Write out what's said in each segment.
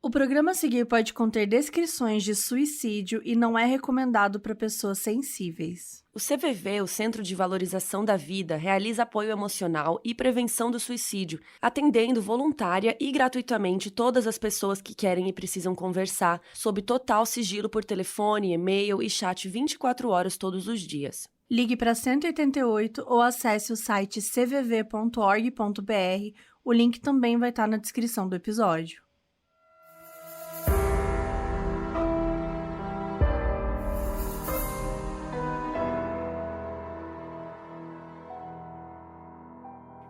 O programa a seguir pode conter descrições de suicídio e não é recomendado para pessoas sensíveis. O CVV, o Centro de Valorização da Vida, realiza apoio emocional e prevenção do suicídio, atendendo voluntária e gratuitamente todas as pessoas que querem e precisam conversar, sob total sigilo por telefone, e-mail e chat 24 horas todos os dias. Ligue para 188 ou acesse o site cvv.org.br. O link também vai estar na descrição do episódio.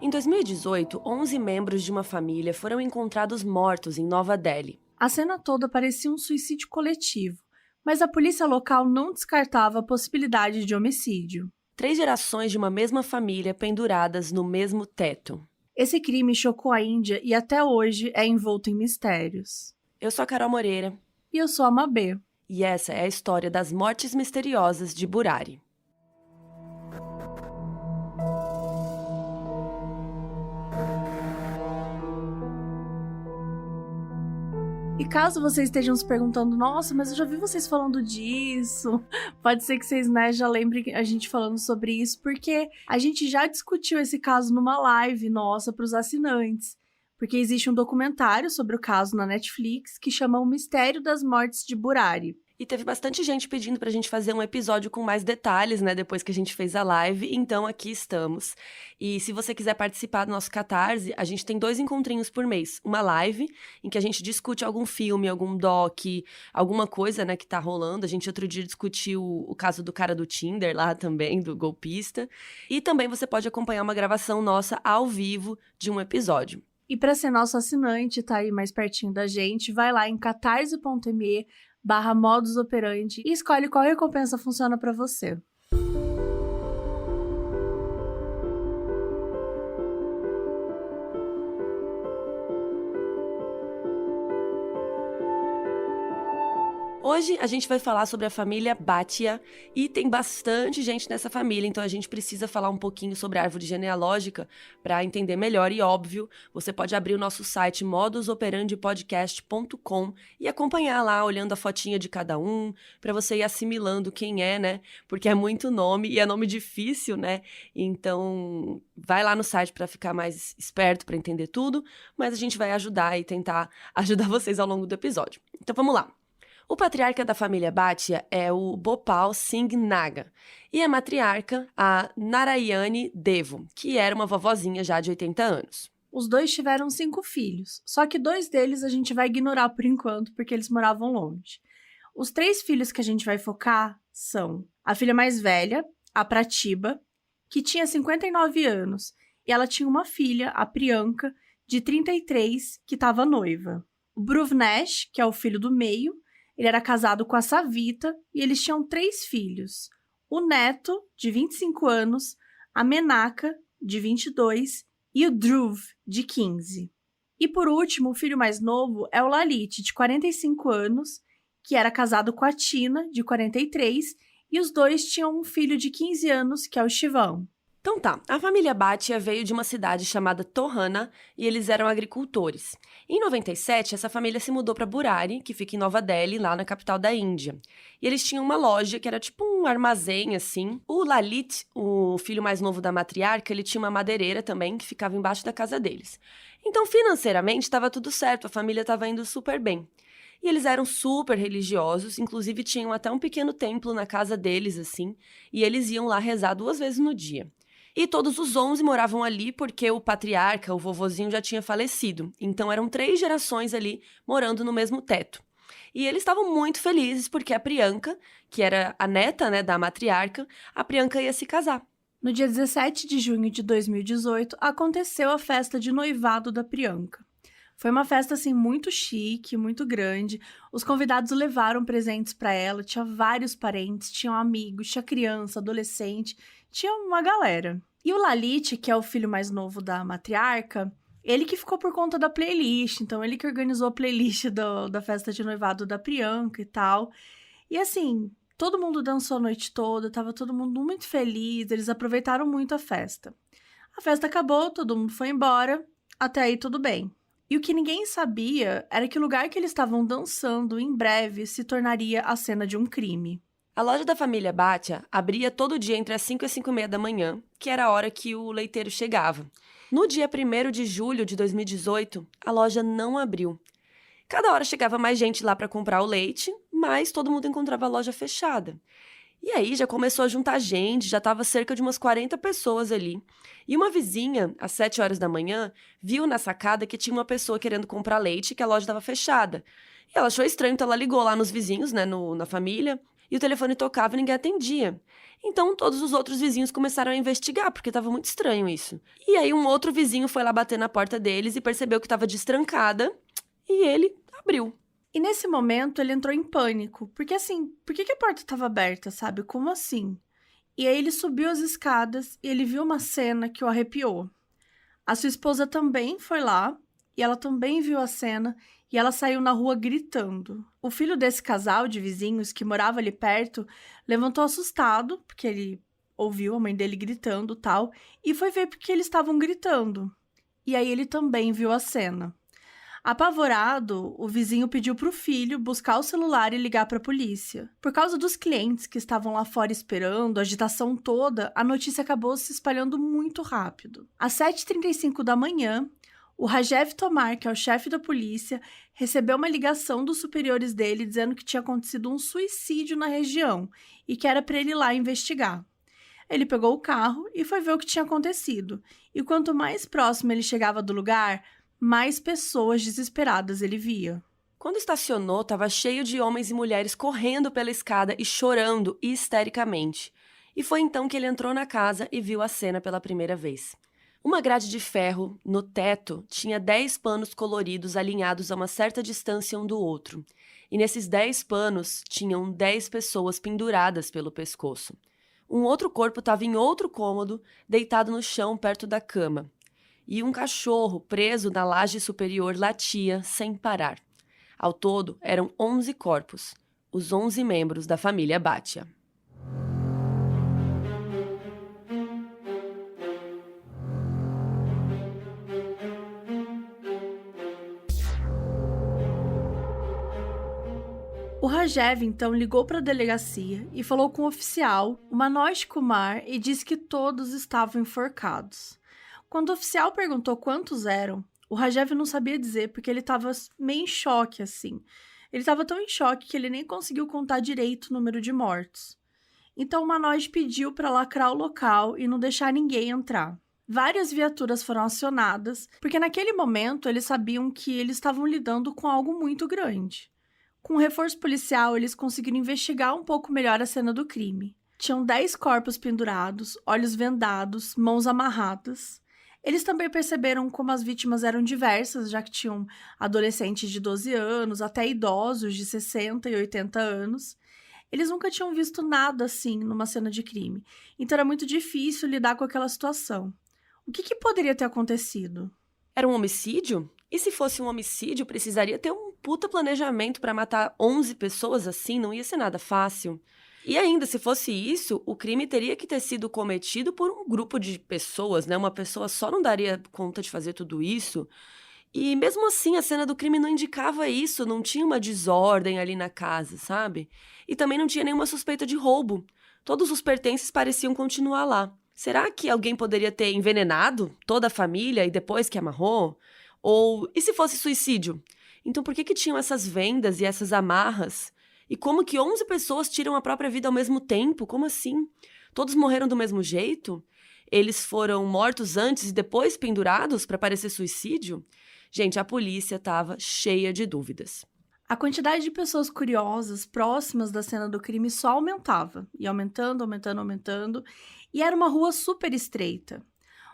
Em 2018, 11 membros de uma família foram encontrados mortos em Nova Delhi. A cena toda parecia um suicídio coletivo, mas a polícia local não descartava a possibilidade de homicídio. 3 gerações de uma mesma família penduradas no mesmo teto. Esse crime chocou a Índia e até hoje é envolto em mistérios. Eu sou a Carol Moreira. E eu sou a Mabê. E essa é a história das mortes misteriosas de Burari. E caso vocês estejam se perguntando, nossa, mas eu já vi vocês falando disso, pode ser que vocês, já lembrem a gente falando sobre isso, porque a gente já discutiu esse caso numa live nossa para os assinantes, porque existe um documentário sobre o caso na Netflix que chama O Mistério das Mortes de Burari. E teve bastante gente pedindo pra gente fazer um episódio com mais detalhes, depois que a gente fez a live, então aqui estamos. E se você quiser participar do nosso Catarse, a gente tem 2 encontrinhos por mês. Uma live, em que a gente discute algum filme, algum doc, alguma coisa, que tá rolando. A gente outro dia discutiu o caso do cara do Tinder lá também, do golpista. E também você pode acompanhar uma gravação nossa ao vivo de um episódio. E para ser nosso assinante, tá aí mais pertinho da gente, vai lá em catarse.me/modus operandi e escolhe qual recompensa funciona para você. Hoje a gente vai falar sobre a família Bhatia e tem bastante gente nessa família, então a gente precisa falar um pouquinho sobre a árvore genealógica para entender melhor e, óbvio, você pode abrir o nosso site modusoperandipodcast.com e acompanhar lá, olhando a fotinha de cada um, para você ir assimilando quem é, porque é muito nome e é nome difícil, Então, vai lá no site para ficar mais esperto, para entender tudo, mas a gente vai ajudar e tentar ajudar vocês ao longo do episódio. Então, vamos lá. O patriarca da família Bhatia é o Bhopal Singh Naga e a matriarca, a Narayani Devo, que era uma vovozinha já de 80 anos. Os 2 tiveram 5 filhos, só que 2 deles a gente vai ignorar por enquanto, porque eles moravam longe. Os 3 filhos que a gente vai focar são a filha mais velha, a Pratibha, que tinha 59 anos, e ela tinha uma filha, a Priyanka, de 33, que estava noiva. O Bruvnesh, que é o filho do meio, ele era casado com a Savita e eles tinham 3 filhos. O Neto, de 25 anos, a Menaka, de 22, e o Dhruv, de 15. E por último, o filho mais novo é o Lalit, de 45 anos, que era casado com a Tina, de 43, e os 2 tinham um filho de 15 anos, que é o Shivam. Então tá, a família Bhatia veio de uma cidade chamada Tohana e eles eram agricultores. Em 97, essa família se mudou para Burari, que fica em Nova Delhi, lá na capital da Índia. E eles tinham uma loja que era tipo um armazém, assim. O Lalit, o filho mais novo da matriarca, ele tinha uma madeireira também, que ficava embaixo da casa deles. Então, financeiramente, estava tudo certo, a família estava indo super bem. E eles eram super religiosos, inclusive tinham até um pequeno templo na casa deles, assim, e eles iam lá rezar 2 vezes no dia. E todos os 11 moravam ali porque o patriarca, o vovozinho, já tinha falecido. Então eram 3 gerações ali morando no mesmo teto. E eles estavam muito felizes porque a Priyanka, que era a neta, da matriarca, a Priyanka ia se casar. No dia 17 de junho de 2018, aconteceu a festa de noivado da Priyanka. Foi uma festa, assim, muito chique, muito grande. Os convidados levaram presentes para ela, tinha vários parentes, tinham amigos, tinha criança, adolescente, tinha uma galera. E o Lalit, que é o filho mais novo da matriarca, ele que ficou por conta da playlist, então ele que organizou a playlist da festa de noivado da Priyanka e tal. E assim, todo mundo dançou a noite toda, tava todo mundo muito feliz, eles aproveitaram muito a festa. A festa acabou, todo mundo foi embora, até aí tudo bem. E o que ninguém sabia era que o lugar que eles estavam dançando em breve se tornaria a cena de um crime. A loja da família Bhatia abria todo dia entre as 5 e as 5:30 da manhã, que era a hora que o leiteiro chegava. No dia 1º de julho de 2018, a loja não abriu. Cada hora chegava mais gente lá para comprar o leite, mas todo mundo encontrava a loja fechada. E aí já começou a juntar gente, já estava cerca de umas 40 pessoas ali. E uma vizinha, às 7 horas da manhã, viu na sacada que tinha uma pessoa querendo comprar leite e que a loja estava fechada. E ela achou estranho, então ela ligou lá nos vizinhos, né, na família, e o telefone tocava e ninguém atendia. Então todos os outros vizinhos começaram a investigar, porque estava muito estranho isso. E aí um outro vizinho foi lá bater na porta deles e percebeu que estava destrancada, e ele abriu. E nesse momento ele entrou em pânico, porque assim, por que a porta estava aberta, sabe? Como assim? E aí ele subiu as escadas e ele viu uma cena que o arrepiou. A sua esposa também foi lá e ela também viu a cena e ela saiu na rua gritando. O filho desse casal de vizinhos que morava ali perto levantou assustado, porque ele ouviu a mãe dele gritando e tal, e foi ver porque eles estavam gritando. E aí ele também viu a cena. Apavorado, o vizinho pediu para o filho buscar o celular e ligar para a polícia. Por causa dos clientes que estavam lá fora esperando, a agitação toda, a notícia acabou se espalhando muito rápido. Às 7h35 da manhã, o Rajev Tomar, que é o chefe da polícia, recebeu uma ligação dos superiores dele dizendo que tinha acontecido um suicídio na região e que era para ele ir lá investigar. Ele pegou o carro e foi ver o que tinha acontecido. E quanto mais próximo ele chegava do lugar, mais pessoas desesperadas ele via. Quando estacionou, estava cheio de homens e mulheres correndo pela escada e chorando histericamente. E foi então que ele entrou na casa e viu a cena pela primeira vez. Uma grade de ferro, no teto, tinha 10 panos coloridos alinhados a uma certa distância um do outro. E nesses 10 panos tinham 10 pessoas penduradas pelo pescoço. Um outro corpo estava em outro cômodo, deitado no chão perto da cama. E um cachorro preso na laje superior latia sem parar. Ao todo, eram 11 corpos, os 11 membros da família Bhatia. O Rajev, então, ligou para a delegacia e falou com o oficial, o Manoj Kumar, e disse que todos estavam enforcados. Quando o oficial perguntou quantos eram, o Rajev não sabia dizer porque ele estava meio em choque, assim. Ele estava tão em choque que ele nem conseguiu contar direito o número de mortos. Então o Manoj pediu para lacrar o local e não deixar ninguém entrar. Várias viaturas foram acionadas, porque naquele momento eles sabiam que eles estavam lidando com algo muito grande. Com o reforço policial, eles conseguiram investigar um pouco melhor a cena do crime. Tinham 10 corpos pendurados, olhos vendados, mãos amarradas. Eles também perceberam como as vítimas eram diversas, já que tinham adolescentes de 12 anos, até idosos de 60 e 80 anos. Eles nunca tinham visto nada assim numa cena de crime, então era muito difícil lidar com aquela situação. O que poderia ter acontecido? Era um homicídio? E se fosse um homicídio, precisaria ter um puta planejamento para matar 11 pessoas assim, não ia ser nada fácil. E ainda, se fosse isso, o crime teria que ter sido cometido por um grupo de pessoas, né? Uma pessoa só não daria conta de fazer tudo isso. E mesmo assim, a cena do crime não indicava isso, não tinha uma desordem ali na casa, sabe? E também não tinha nenhuma suspeita de roubo. Todos os pertences pareciam continuar lá. Será que alguém poderia ter envenenado toda a família e depois que amarrou? Ou, e se fosse suicídio? Então por que tinham essas vendas e essas amarras? E como que 11 pessoas tiram a própria vida ao mesmo tempo? Como assim? Todos morreram do mesmo jeito? Eles foram mortos antes e depois pendurados para parecer suicídio? Gente, a polícia estava cheia de dúvidas. A quantidade de pessoas curiosas próximas da cena do crime só aumentava. E aumentando. E era uma rua super estreita.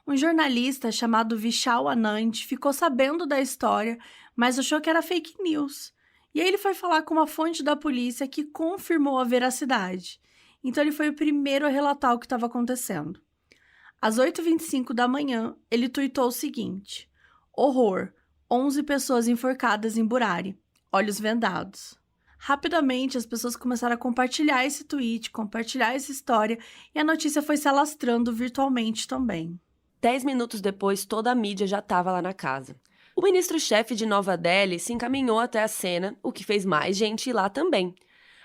Um jornalista chamado Vishal Anand ficou sabendo da história, mas achou que era fake news. E aí ele foi falar com uma fonte da polícia que confirmou a veracidade. Então ele foi o primeiro a relatar o que estava acontecendo. Às 8h25 da manhã, ele tuitou o seguinte: horror, 11 pessoas enforcadas em Burari, olhos vendados. Rapidamente, as pessoas começaram a compartilhar esse tweet, compartilhar essa história, e a notícia foi se alastrando virtualmente também. 10 minutos depois, toda a mídia já estava lá na casa. O ministro-chefe de Nova Delhi se encaminhou até a cena, o que fez mais gente ir lá também.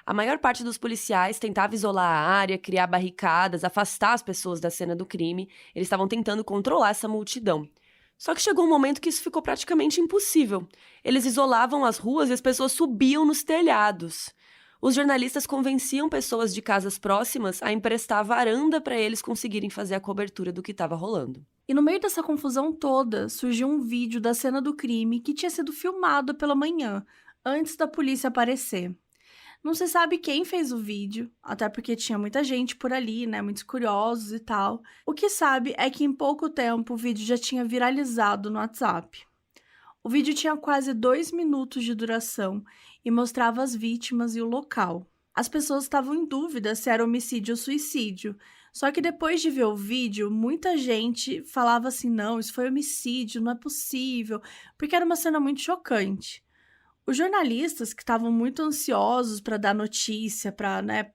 A maior parte dos policiais tentava isolar a área, criar barricadas, afastar as pessoas da cena do crime. Eles estavam tentando controlar essa multidão. Só que chegou um momento que isso ficou praticamente impossível. Eles isolavam as ruas e as pessoas subiam nos telhados. Os jornalistas convenciam pessoas de casas próximas a emprestar a varanda para eles conseguirem fazer a cobertura do que estava rolando. E no meio dessa confusão toda, surgiu um vídeo da cena do crime que tinha sido filmado pela manhã, antes da polícia aparecer. Não se sabe quem fez o vídeo, até porque tinha muita gente por ali, né? Muitos curiosos e tal. O que sabe é que em pouco tempo o vídeo já tinha viralizado no WhatsApp. O vídeo tinha quase 2 minutos de duração e mostrava as vítimas e o local. As pessoas estavam em dúvida se era homicídio ou suicídio. Só que depois de ver o vídeo, muita gente falava assim, não, isso foi homicídio, não é possível, porque era uma cena muito chocante. Os jornalistas, que estavam muito ansiosos para dar notícia, para, né,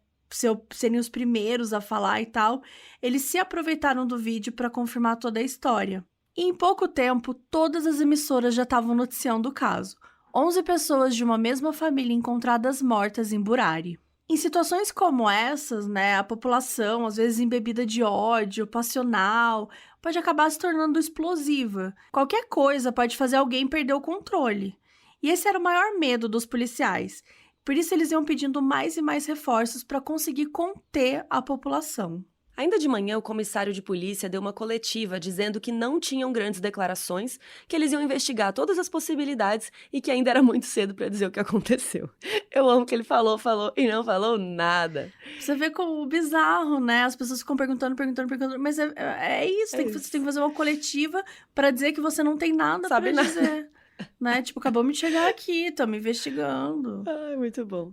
serem os primeiros a falar e tal, eles se aproveitaram do vídeo para confirmar toda a história. E em pouco tempo, todas as emissoras já estavam noticiando o caso. 11 pessoas de uma mesma família encontradas mortas em Burari. Em situações como essas, né, a população, às vezes embebida de ódio, passional, pode acabar se tornando explosiva. Qualquer coisa pode fazer alguém perder o controle. E esse era o maior medo dos policiais. Por isso, eles iam pedindo mais e mais reforços para conseguir conter a população. Ainda de manhã, o comissário de polícia deu uma coletiva dizendo que não tinham grandes declarações, que eles iam investigar todas as possibilidades e que ainda era muito cedo para dizer o que aconteceu. Eu amo que ele falou e não falou nada. Você vê como bizarro, né? As pessoas ficam perguntando, mas é isso. Você tem que fazer uma coletiva para dizer que você não tem nada para dizer. Né? Tipo, acabou de chegar aqui, estamos investigando. Ai, muito bom.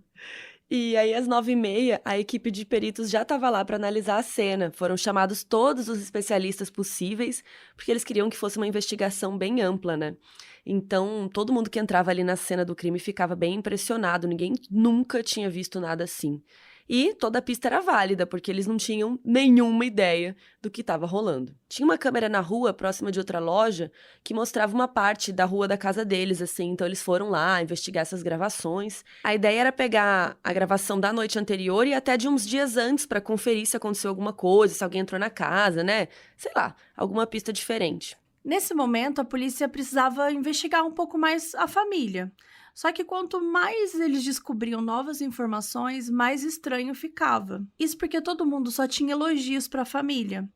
E aí, às 9h30, a equipe de peritos já estava lá para analisar a cena. Foram chamados todos os especialistas possíveis, porque eles queriam que fosse uma investigação bem ampla, né? Então, todo mundo que entrava ali na cena do crime ficava bem impressionado. Ninguém nunca tinha visto nada assim. E toda a pista era válida, porque eles não tinham nenhuma ideia do que estava rolando. Tinha uma câmera na rua, próxima de outra loja, que mostrava uma parte da rua da casa deles, assim. Então, eles foram lá investigar essas gravações. A ideia era pegar a gravação da noite anterior e até de uns dias antes, para conferir se aconteceu alguma coisa, se alguém entrou na casa, né? Sei lá, alguma pista diferente. Nesse momento, a polícia precisava investigar um pouco mais a família. Só que quanto mais eles descobriam novas informações, mais estranho ficava. Isso porque todo mundo só tinha elogios para a família.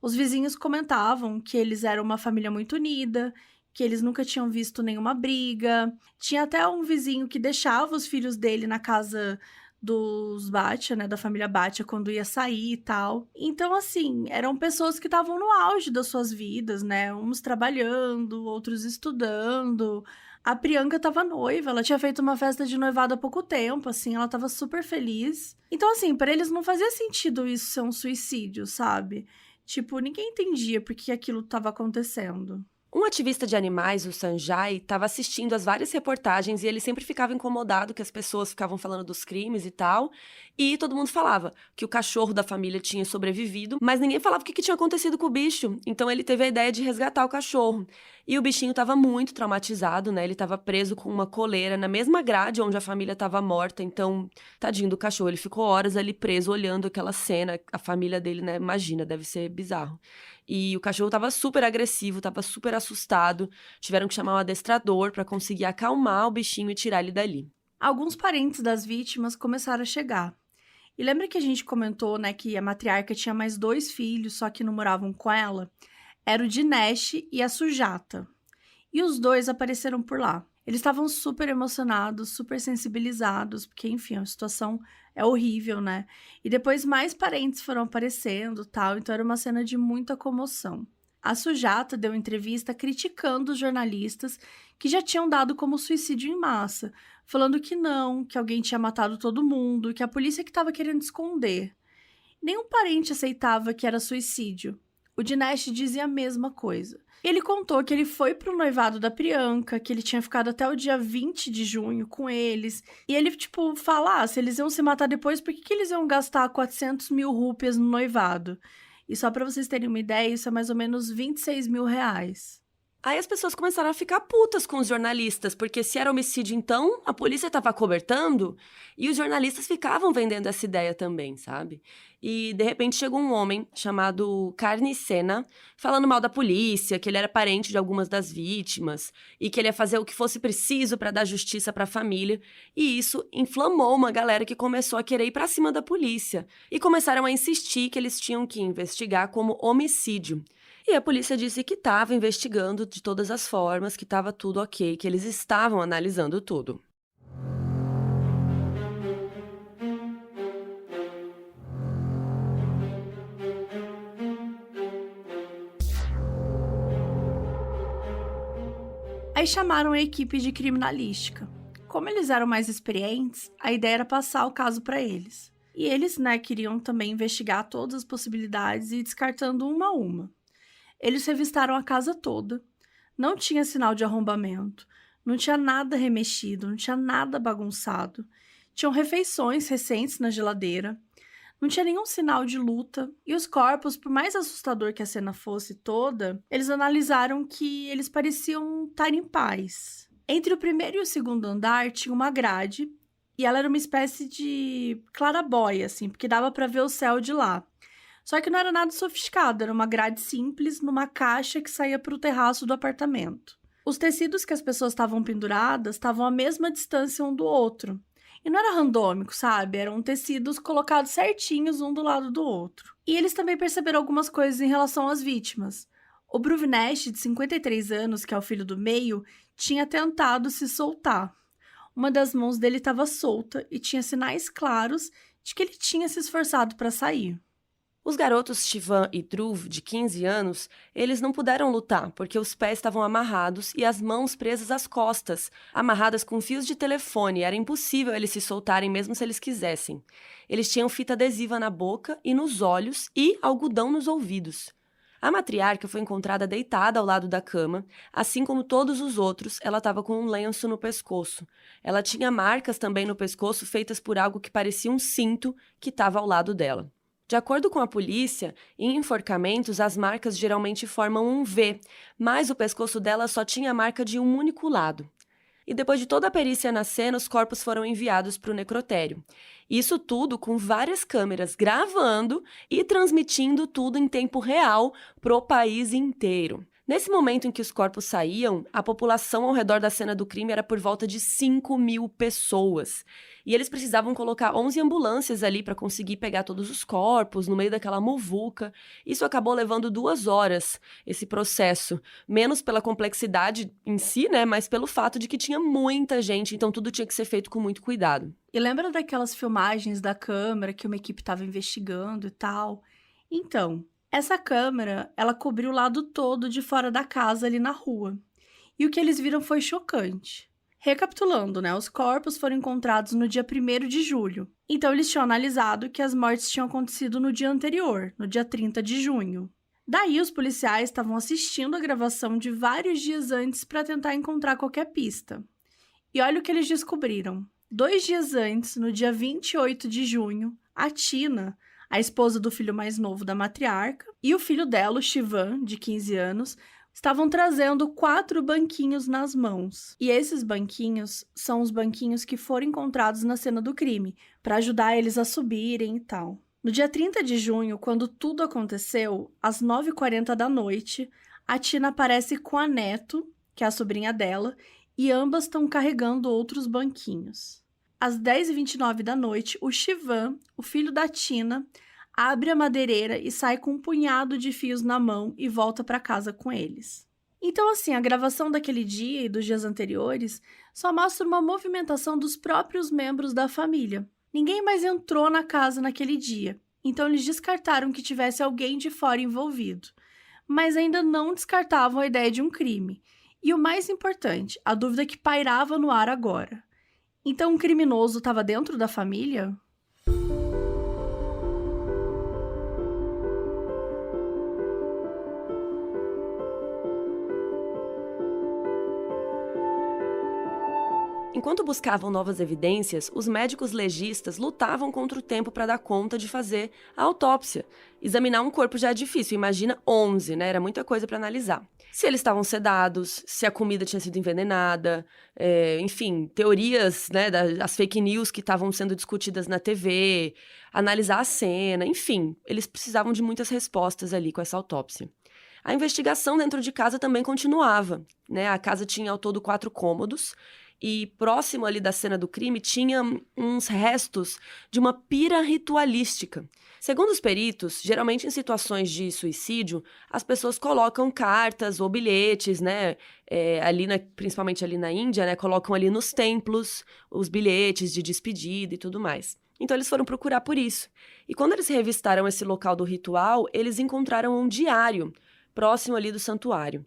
Os vizinhos comentavam que eles eram uma família muito unida, que eles nunca tinham visto nenhuma briga. Tinha até um vizinho que deixava os filhos dele na casa dos Bhatia, né, da família Bhatia, quando ia sair e tal. Então, assim, eram pessoas que estavam no auge das suas vidas, né, uns trabalhando, outros estudando. A Priyanka estava noiva, ela tinha feito uma festa de noivado há pouco tempo, assim, ela estava super feliz. Então, assim, para eles não fazia sentido isso ser um suicídio, sabe? Tipo, ninguém entendia por que aquilo estava acontecendo. Um ativista de animais, o Sanjay, estava assistindo às várias reportagens e ele sempre ficava incomodado que as pessoas ficavam falando dos crimes e tal. E todo mundo falava que o cachorro da família tinha sobrevivido, mas ninguém falava o que tinha acontecido com o bicho. Então ele teve a ideia de resgatar o cachorro. E o bichinho estava muito traumatizado, né? Ele estava preso com uma coleira na mesma grade onde a família estava morta. Então, tadinho do cachorro, ele ficou horas ali preso olhando aquela cena. A família dele, né? Imagina, deve ser bizarro. E o cachorro estava super agressivo, estava super assustado. Tiveram que chamar um adestrador para conseguir acalmar o bichinho e tirar ele dali. Alguns parentes das vítimas começaram a chegar. E lembra que a gente comentou, né, que a matriarca tinha mais 2 filhos, só que não moravam com ela? Era o Dinesh e a Sujata. E os 2 apareceram por lá. Eles estavam super emocionados, super sensibilizados, porque, enfim, a situação é horrível, né? E depois mais parentes foram aparecendo, tal, então era uma cena de muita comoção. A Sujata deu entrevista criticando os jornalistas que já tinham dado como suicídio em massa, falando que não, que alguém tinha matado todo mundo, que a polícia que estava querendo esconder. Nenhum parente aceitava que era suicídio. O Dinesh dizia a mesma coisa. Ele contou que ele foi pro noivado da Priyanka, que ele tinha ficado até o dia 20 de junho com eles. E ele, fala, se eles iam se matar depois, por que eles iam gastar 400 mil rúpias no noivado? E só pra vocês terem uma ideia, isso é mais ou menos 26 mil reais. Aí as pessoas começaram a ficar putas com os jornalistas, porque se era homicídio, então a polícia estava cobertando e os jornalistas ficavam vendendo essa ideia também, sabe? E de repente chegou um homem chamado Carnicena, falando mal da polícia, que ele era parente de algumas das vítimas e que ele ia fazer o que fosse preciso para dar justiça para a família. E isso inflamou uma galera que começou a querer ir para cima da polícia e começaram a insistir que eles tinham que investigar como homicídio. E a polícia disse que estava investigando de todas as formas, que estava tudo ok, que eles estavam analisando tudo. Aí chamaram a equipe de criminalística. Como eles eram mais experientes, a ideia era passar o caso para eles. E eles, queriam também investigar todas as possibilidades e ir descartando uma a uma. Eles revistaram a casa toda. Não tinha sinal de arrombamento. Não tinha nada remexido, não tinha nada bagunçado. Tinham refeições recentes na geladeira. Não tinha nenhum sinal de luta. E os corpos, por mais assustador que a cena fosse toda, eles analisaram que eles pareciam estar em paz. Entre o primeiro e o segundo andar tinha uma grade. E ela era uma espécie de clarabóia, assim, porque dava para ver o céu de lá. Só que não era nada sofisticado, era uma grade simples numa caixa que saía para o terraço do apartamento. Os tecidos que as pessoas estavam penduradas estavam à mesma distância um do outro. E não era randômico, sabe? Eram tecidos colocados certinhos um do lado do outro. E eles também perceberam algumas coisas em relação às vítimas. O Bruvnest, de 53 anos, que é o filho do meio, tinha tentado se soltar. Uma das mãos dele estava solta e tinha sinais claros de que ele tinha se esforçado para sair. Os garotos Shivan e Dhruv, de 15 anos, eles não puderam lutar porque os pés estavam amarrados e as mãos presas às costas, amarradas com fios de telefone. Era impossível eles se soltarem mesmo se eles quisessem. Eles tinham fita adesiva na boca e nos olhos e algodão nos ouvidos. A matriarca foi encontrada deitada ao lado da cama, assim como todos os outros, ela estava com um lenço no pescoço. Ela tinha marcas também no pescoço feitas por algo que parecia um cinto que estava ao lado dela. De acordo com a polícia, em enforcamentos as marcas geralmente formam um V, mas o pescoço dela só tinha a marca de um único lado. E depois de toda a perícia na cena, os corpos foram enviados para o necrotério. Isso tudo com várias câmeras gravando e transmitindo tudo em tempo real pro país inteiro. Nesse momento em que os corpos saíam, a população ao redor da cena do crime era por volta de 5.000 pessoas. E eles precisavam colocar 11 ambulâncias ali para conseguir pegar todos os corpos no meio daquela muvuca. Isso acabou levando 2 horas, esse processo. Menos pela complexidade em si, mas pelo fato de que tinha muita gente, então tudo tinha que ser feito com muito cuidado. E lembra daquelas filmagens da câmera que uma equipe estava investigando e tal? Então, essa câmera, ela cobriu o lado todo de fora da casa ali na rua. E o que eles viram foi chocante. Recapitulando, os corpos foram encontrados no dia 1º de julho. Então, eles tinham analisado que as mortes tinham acontecido no dia anterior, no dia 30 de junho. Daí, os policiais estavam assistindo a gravação de vários dias antes para tentar encontrar qualquer pista. E olha o que eles descobriram. 2 dias antes, no dia 28 de junho, a Tina, a esposa do filho mais novo da matriarca, e o filho dela, o Shivan, de 15 anos, estavam trazendo 4 banquinhos nas mãos. E esses banquinhos são os banquinhos que foram encontrados na cena do crime, para ajudar eles a subirem e tal. No dia 30 de junho, quando tudo aconteceu, às 9h40 da noite, a Tina aparece com a Neto, que é a sobrinha dela, e ambas estão carregando outros banquinhos. Às 10h29 da noite, o Shivan, o filho da Tina, abre a madeireira e sai com um punhado de fios na mão e volta para casa com eles. Então, assim, a gravação daquele dia e dos dias anteriores só mostra uma movimentação dos próprios membros da família. Ninguém mais entrou na casa naquele dia, então eles descartaram que tivesse alguém de fora envolvido, mas ainda não descartavam a ideia de um crime. E o mais importante, a dúvida que pairava no ar agora. Então, um criminoso estava dentro da família? Enquanto buscavam novas evidências, os médicos legistas lutavam contra o tempo para dar conta de fazer a autópsia. Examinar um corpo já é difícil, imagina 11, né? Era muita coisa para analisar. Se eles estavam sedados, se a comida tinha sido envenenada, enfim, teorias, né, as fake news que estavam sendo discutidas na TV, analisar a cena, enfim, eles precisavam de muitas respostas ali com essa autópsia. A investigação dentro de casa também continuava, né? A casa tinha ao todo 4 cômodos, e próximo ali da cena do crime tinha uns restos de uma pira ritualística. Segundo os peritos, geralmente em situações de suicídio, as pessoas colocam cartas ou bilhetes, né? Principalmente ali na Índia, né? Colocam ali nos templos os bilhetes de despedida e tudo mais. Então eles foram procurar por isso. E quando eles revistaram esse local do ritual, eles encontraram um diário próximo ali do santuário.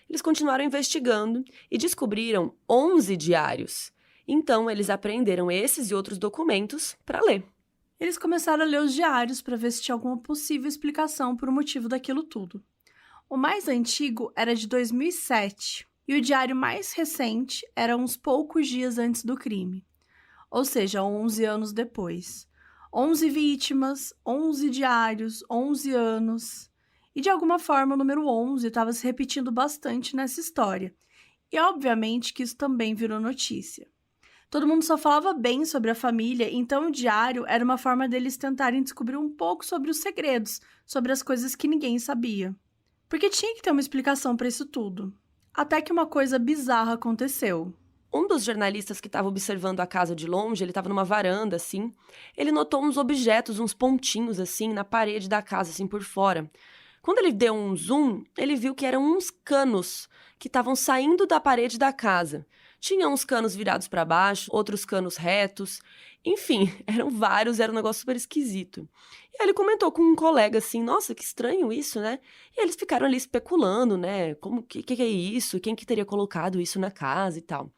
Eles continuaram investigando e descobriram 11 diários. Então, eles apreenderam esses e outros documentos para ler. Eles começaram a ler os diários para ver se tinha alguma possível explicação para o motivo daquilo tudo. O mais antigo era de 2007 e o diário mais recente era uns poucos dias antes do crime, ou seja, 11 anos depois. 11 vítimas, 11 diários, 11 anos... E, de alguma forma, o número 11 estava se repetindo bastante nessa história. E, obviamente, que isso também virou notícia. Todo mundo só falava bem sobre a família, então o diário era uma forma deles tentarem descobrir um pouco sobre os segredos, sobre as coisas que ninguém sabia. Porque tinha que ter uma explicação para isso tudo. Até que uma coisa bizarra aconteceu. Um dos jornalistas que estava observando a casa de longe, ele estava numa varanda, assim, ele notou uns objetos, uns pontinhos, assim, na parede da casa, assim, por fora. Quando ele deu um zoom, ele viu que eram uns canos que estavam saindo da parede da casa. Tinha uns canos virados para baixo, outros canos retos. Enfim, eram vários, era um negócio super esquisito. E aí ele comentou com um colega assim, nossa, que estranho isso, né? E eles ficaram ali especulando, né? Que é isso? Quem que teria colocado isso na casa e tal.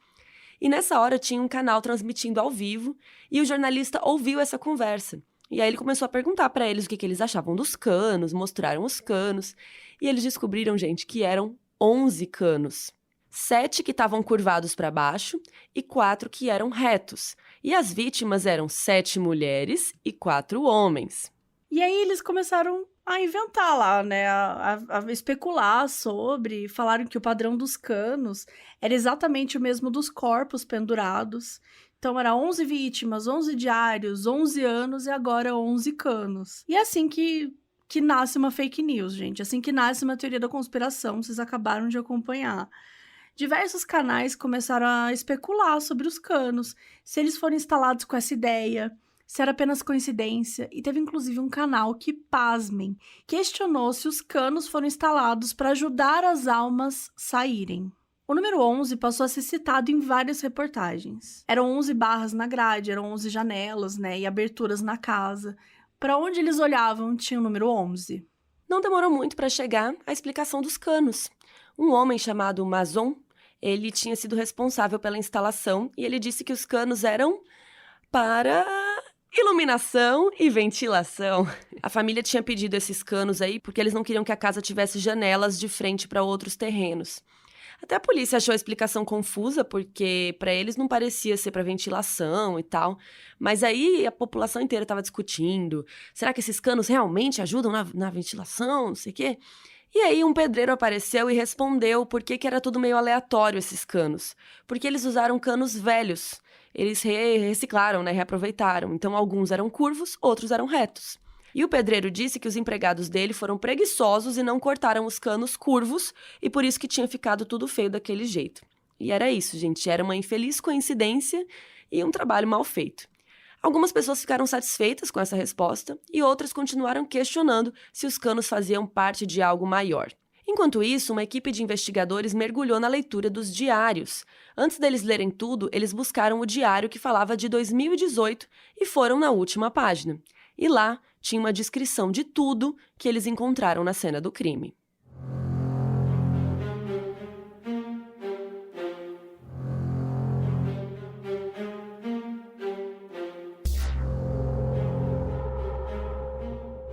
E nessa hora tinha um canal transmitindo ao vivo e o jornalista ouviu essa conversa. E aí ele começou a perguntar para eles o que eles achavam dos canos, mostraram os canos. E eles descobriram, gente, que eram 11 canos. 7 que estavam curvados para baixo e 4 que eram retos. E as vítimas eram 7 mulheres e 4 homens. E aí eles começaram a inventar lá, né, a especular sobre, falaram que o padrão dos canos era exatamente o mesmo dos corpos pendurados. Então, era 11 vítimas, 11 diários, 11 anos e agora 11 canos. E é assim que nasce uma fake news, gente. Assim que nasce uma teoria da conspiração, vocês acabaram de acompanhar. Diversos canais começaram a especular sobre os canos, se eles foram instalados com essa ideia, se era apenas coincidência. E teve inclusive um canal que, pasmem, questionou se os canos foram instalados para ajudar as almas saírem. O número 11 passou a ser citado em várias reportagens. Eram 11 barras na grade, eram 11 janelas, né, e aberturas na casa. Para onde eles olhavam, tinha o número 11. Não demorou muito para chegar a explicação dos canos. Um homem chamado Mason, ele tinha sido responsável pela instalação e ele disse que os canos eram para iluminação e ventilação. A família tinha pedido esses canos aí porque eles não queriam que a casa tivesse janelas de frente para outros terrenos. Até a polícia achou a explicação confusa, porque para eles não parecia ser para ventilação e tal. Mas aí a população inteira estava discutindo. Será que esses canos realmente ajudam na ventilação? Não sei o quê. E aí um pedreiro apareceu e respondeu por que era tudo meio aleatório esses canos. Porque eles usaram canos velhos. Eles reciclaram, né, reaproveitaram. Então alguns eram curvos, outros eram retos. E o pedreiro disse que os empregados dele foram preguiçosos e não cortaram os canos curvos, e por isso que tinha ficado tudo feio daquele jeito. E era isso, gente, era uma infeliz coincidência e um trabalho mal feito. Algumas pessoas ficaram satisfeitas com essa resposta e outras continuaram questionando se os canos faziam parte de algo maior. Enquanto isso, uma equipe de investigadores mergulhou na leitura dos diários. Antes deles lerem tudo, eles buscaram o diário que falava de 2018 e foram na última página. E lá tinha uma descrição de tudo que eles encontraram na cena do crime.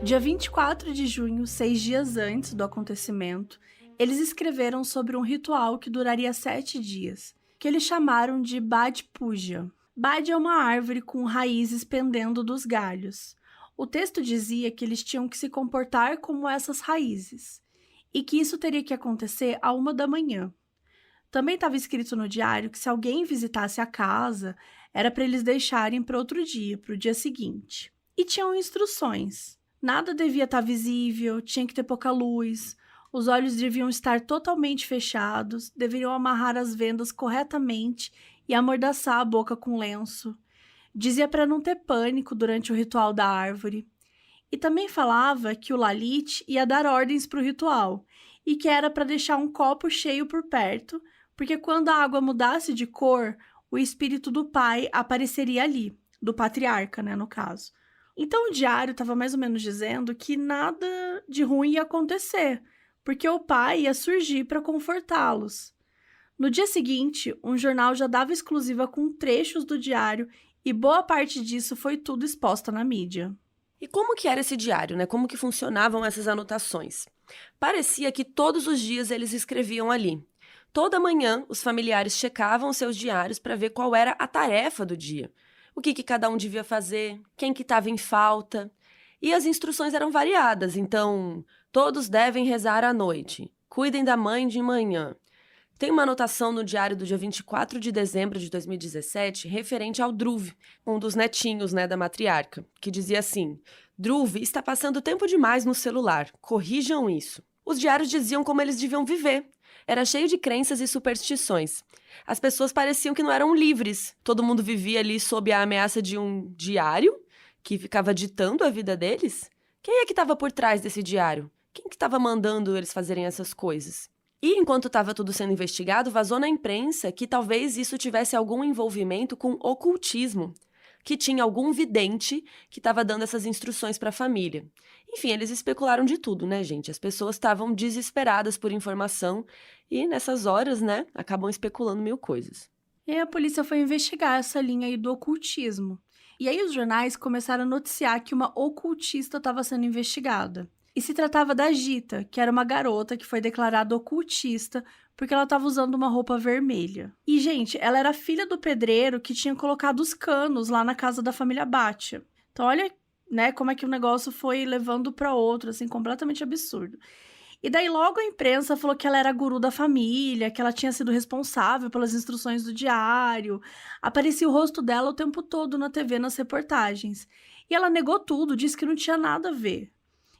Dia 24 de junho, 6 dias antes do acontecimento, eles escreveram sobre um ritual que duraria 7 dias, que eles chamaram de Bad Puja. Bad é uma árvore com raízes pendendo dos galhos. O texto dizia que eles tinham que se comportar como essas raízes, e que isso teria que acontecer à 1h. Também estava escrito no diário que se alguém visitasse a casa, era para eles deixarem para outro dia, para o dia seguinte. E tinham instruções. Nada devia estar visível, tinha que ter pouca luz, os olhos deviam estar totalmente fechados, deveriam amarrar as vendas corretamente e amordaçar a boca com lenço. Dizia para não ter pânico durante o ritual da árvore. E também falava que o Lalit ia dar ordens para o ritual e que era para deixar um copo cheio por perto, porque quando a água mudasse de cor, o espírito do pai apareceria ali, do patriarca, né, no caso. Então o diário estava mais ou menos dizendo que nada de ruim ia acontecer, porque o pai ia surgir para confortá-los. No dia seguinte, um jornal já dava exclusiva com trechos do diário e boa parte disso foi tudo exposta na mídia. E como que era esse diário, né? Como que funcionavam essas anotações? Parecia que todos os dias eles escreviam ali. Toda manhã, os familiares checavam seus diários para ver qual era a tarefa do dia. O que cada um devia fazer, quem que estava em falta. E as instruções eram variadas, então, todos devem rezar à noite. Cuidem da mãe de manhã. Tem uma anotação no diário do dia 24 de dezembro de 2017 referente ao Dhruv, um dos netinhos, né, da matriarca, que dizia assim: Dhruv está passando tempo demais no celular, corrijam isso. Os diários diziam como eles deviam viver. Era cheio de crenças e superstições. As pessoas pareciam que não eram livres. Todo mundo vivia ali sob a ameaça de um diário que ficava ditando a vida deles. Quem é que estava por trás desse diário? Quem que estava mandando eles fazerem essas coisas? E enquanto estava tudo sendo investigado, vazou na imprensa que talvez isso tivesse algum envolvimento com ocultismo, que tinha algum vidente que estava dando essas instruções para a família. Enfim, eles especularam de tudo, né, gente? As pessoas estavam desesperadas por informação e, nessas horas, né, acabam especulando mil coisas. E aí a polícia foi investigar essa linha aí do ocultismo. E aí os jornais começaram a noticiar que uma ocultista estava sendo investigada. E se tratava da Gita, que era uma garota que foi declarada ocultista porque ela estava usando uma roupa vermelha. E, gente, ela era filha do pedreiro que tinha colocado os canos lá na casa da família Bhatia. Então, olha, né, como é que o negócio foi levando para outro, assim, completamente absurdo. E daí logo a imprensa falou que ela era a guru da família, que ela tinha sido responsável pelas instruções do diário. Aparecia o rosto dela o tempo todo na TV, nas reportagens. E ela negou tudo, disse que não tinha nada a ver.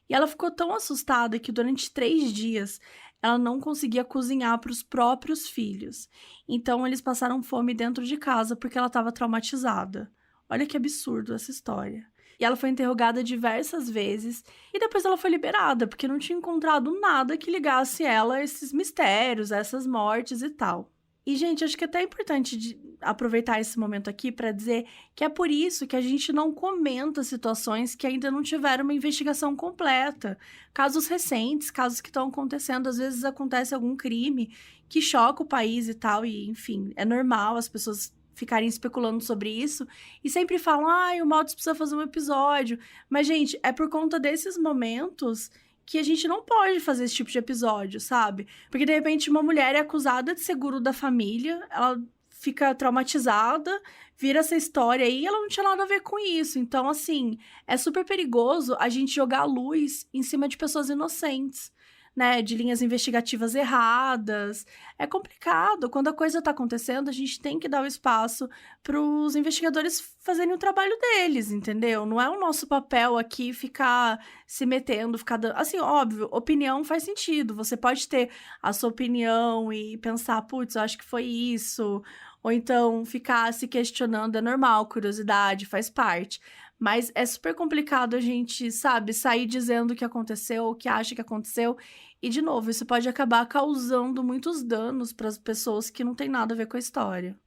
E ela ficou tão assustada que durante 3 dias ela não conseguia cozinhar para os próprios filhos. Então eles passaram fome dentro de casa porque ela estava traumatizada. Olha que absurdo essa história. E ela foi interrogada diversas vezes e depois ela foi liberada porque não tinha encontrado nada que ligasse ela a esses mistérios, a essas mortes e tal. E, gente, acho que é até importante aproveitar esse momento aqui para dizer que é por isso que a gente não comenta situações que ainda não tiveram uma investigação completa. Casos recentes, casos que estão acontecendo, às vezes acontece algum crime que choca o país e tal, e, enfim, é normal as pessoas ficarem especulando sobre isso e sempre falam, o Maltz precisa fazer um episódio. Mas, gente, é por conta desses momentos que a gente não pode fazer esse tipo de episódio, sabe? Porque, de repente, uma mulher é acusada de ser guru da família, ela fica traumatizada, vira essa história aí e ela não tinha nada a ver com isso. Então, assim, é super perigoso a gente jogar a luz em cima de pessoas inocentes, né? De linhas investigativas erradas. É complicado. Quando a coisa tá acontecendo, a gente tem que dar o espaço para os investigadores fazerem o trabalho deles, entendeu? Não é o nosso papel aqui ficar se metendo, ficar dando... Assim, óbvio, opinião faz sentido. Você pode ter a sua opinião e pensar, putz, eu acho que foi isso. Ou então ficar se questionando, é normal, curiosidade, faz parte. Mas é super complicado a gente, sabe, sair dizendo o que aconteceu, o que acha que aconteceu. E, de novo, isso pode acabar causando muitos danos para as pessoas que não tem nada a ver com a história.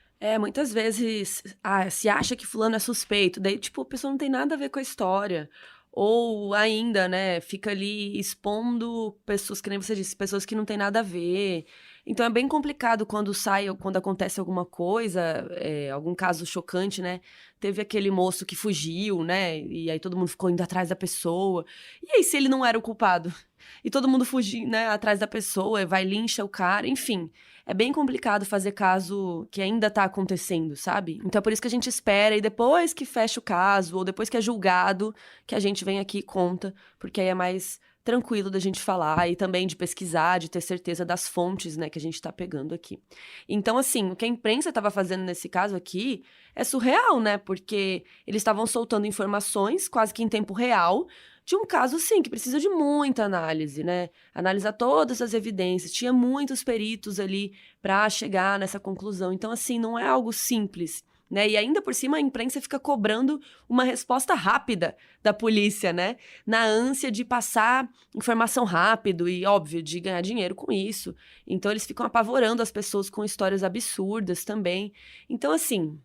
Muitas vezes se acha que fulano é suspeito, daí, tipo, a pessoa não tem nada a ver com a história. Ou ainda, né, fica ali expondo pessoas, que nem você disse, pessoas que não tem nada a ver. Então é bem complicado quando quando acontece alguma coisa, algum caso chocante, né? Teve aquele moço que fugiu, né? E aí todo mundo ficou indo atrás da pessoa. E aí, se ele não era o culpado? E todo mundo fugindo, né, atrás da pessoa, vai lincha o cara, enfim. É bem complicado fazer caso que ainda tá acontecendo, sabe? Então é por isso que a gente espera e depois que fecha o caso, ou depois que é julgado, que a gente vem aqui e conta, porque aí é mais tranquilo da gente falar e também de pesquisar, de ter certeza das fontes, né, que a gente tá pegando aqui. Então, assim, o que a imprensa estava fazendo nesse caso aqui é surreal, né? Porque eles estavam soltando informações quase que em tempo real de um caso, sim, que precisa de muita análise, né? Analisar todas as evidências. Tinha muitos peritos ali para chegar nessa conclusão. Então, assim, não é algo simples, né? E ainda por cima a imprensa fica cobrando uma resposta rápida da polícia, né? Na ânsia de passar informação rápido e, óbvio, de ganhar dinheiro com isso. Então, eles ficam apavorando as pessoas com histórias absurdas também. Então, assim,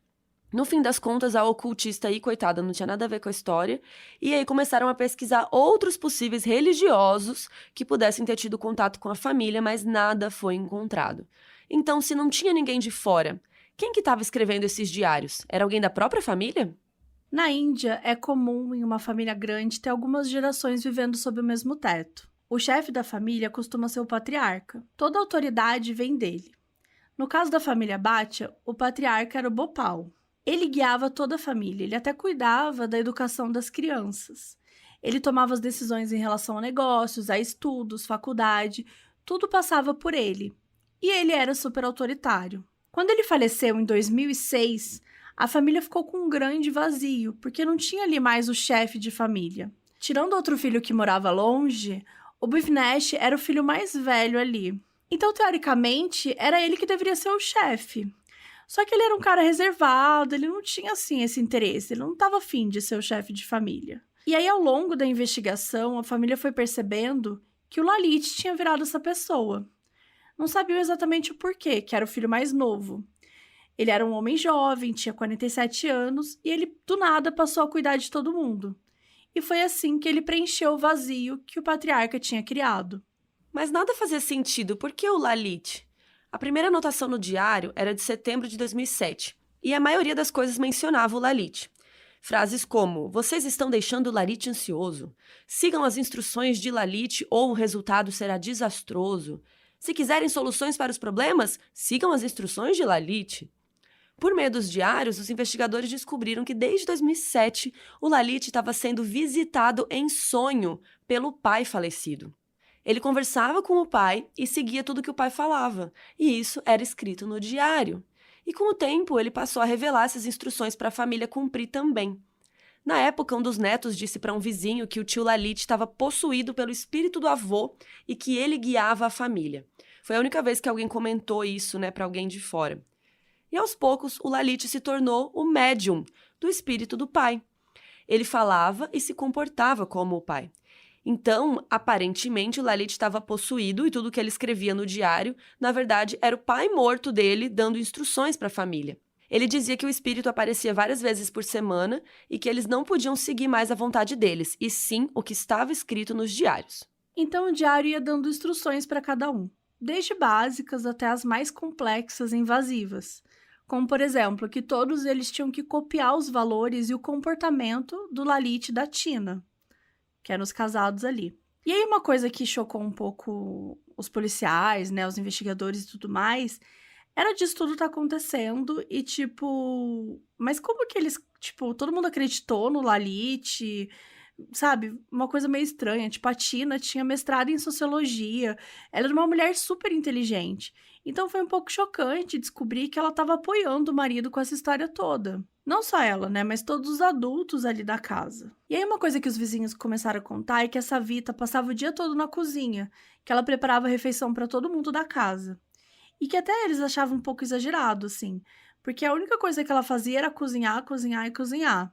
no fim das contas, a ocultista aí, coitada, não tinha nada a ver com a história. E aí começaram a pesquisar outros possíveis religiosos que pudessem ter tido contato com a família, mas nada foi encontrado. Então, se não tinha ninguém de fora, quem que estava escrevendo esses diários? Era alguém da própria família? Na Índia, é comum em uma família grande ter algumas gerações vivendo sob o mesmo teto. O chefe da família costuma ser o patriarca. Toda a autoridade vem dele. No caso da família Bhatia, o patriarca era o Bhopal. Ele guiava toda a família, ele até cuidava da educação das crianças. Ele tomava as decisões em relação a negócios, a estudos, faculdade, tudo passava por ele. E ele era super autoritário. Quando ele faleceu em 2006, a família ficou com um grande vazio, porque não tinha ali mais o chefe de família. Tirando outro filho que morava longe, o Bhuvnesh era o filho mais velho ali. Então, teoricamente, era ele que deveria ser o chefe. Só que ele era um cara reservado, ele não tinha, assim, esse interesse, ele não estava afim de ser o chefe de família. E aí, ao longo da investigação, a família foi percebendo que o Lalit tinha virado essa pessoa. Não sabiam exatamente o porquê, que era o filho mais novo. Ele era um homem jovem, tinha 47 anos, e ele, do nada, passou a cuidar de todo mundo. E foi assim que ele preencheu o vazio que o patriarca tinha criado. Mas nada fazia sentido. Por que o Lalit? A primeira anotação no diário era de setembro de 2007, e a maioria das coisas mencionava o Lalit. Frases como: "Vocês estão deixando o Lalit ansioso. Sigam as instruções de Lalit ou o resultado será desastroso. Se quiserem soluções para os problemas, sigam as instruções de Lalit." Por meio dos diários, os investigadores descobriram que desde 2007 o Lalit estava sendo visitado em sonho pelo pai falecido. Ele conversava com o pai e seguia tudo que o pai falava, e isso era escrito no diário. E com o tempo, ele passou a revelar essas instruções para a família cumprir também. Na época, um dos netos disse para um vizinho que o tio Lalit estava possuído pelo espírito do avô e que ele guiava a família. Foi a única vez que alguém comentou isso, né, para alguém de fora. E aos poucos, o Lalit se tornou o médium do espírito do pai. Ele falava e se comportava como o pai. Então, aparentemente, o Lalit estava possuído e tudo que ele escrevia no diário, na verdade, era o pai morto dele dando instruções para a família. Ele dizia que o espírito aparecia várias vezes por semana e que eles não podiam seguir mais a vontade deles, e sim o que estava escrito nos diários. Então o diário ia dando instruções para cada um, desde básicas até as mais complexas e invasivas. Como, por exemplo, que todos eles tinham que copiar os valores e o comportamento do Lalit e da Tina, que eram os casados ali. E aí uma coisa que chocou um pouco os policiais, né, os investigadores e tudo mais, era disso tudo tá acontecendo e, tipo... Mas como que eles, tipo, todo mundo acreditou no Lalit, sabe? Uma coisa meio estranha. Tipo, a Tina tinha mestrado em sociologia, ela era uma mulher super inteligente. Então foi um pouco chocante descobrir que ela estava apoiando o marido com essa história toda. Não só ela, né? Mas todos os adultos ali da casa. E aí uma coisa que os vizinhos começaram a contar é que essa Vita passava o dia todo na cozinha, que ela preparava refeição para todo mundo da casa. E que até eles achavam um pouco exagerado, assim, porque a única coisa que ela fazia era cozinhar, cozinhar e cozinhar.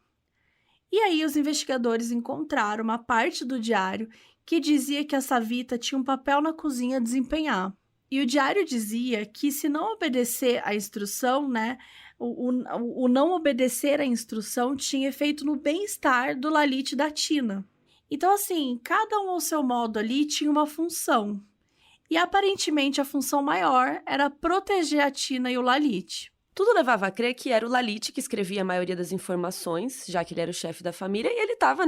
E aí os investigadores encontraram uma parte do diário que dizia que a Savita tinha um papel na cozinha a desempenhar. E o diário dizia que se não obedecer à instrução, né, o não obedecer à instrução tinha efeito no bem-estar do Lalit e da Tina. Então, assim, cada um ao seu modo ali tinha uma função. E aparentemente a função maior era proteger a Tina e o Lalit. Tudo levava a crer que era o Lalit que escrevia a maioria das informações, já que ele era o chefe da família, e ele estava,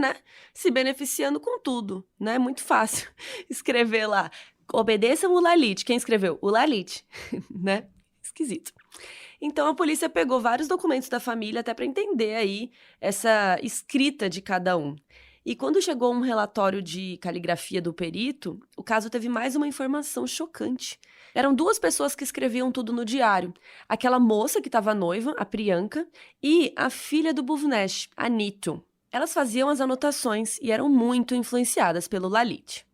se beneficiando com tudo, Muito fácil escrever lá, obedeçam o Lalit. Quem escreveu? O Lalit, Esquisito. Então a polícia pegou vários documentos da família até para entender aí essa escrita de cada um. E quando chegou um relatório de caligrafia do perito, o caso teve mais uma informação chocante. Eram 2 pessoas que escreviam tudo no diário. Aquela moça que estava noiva, a Priyanka, e a filha do Bhuvnesh, a Neetu. Elas faziam as anotações e eram muito influenciadas pelo Lalit.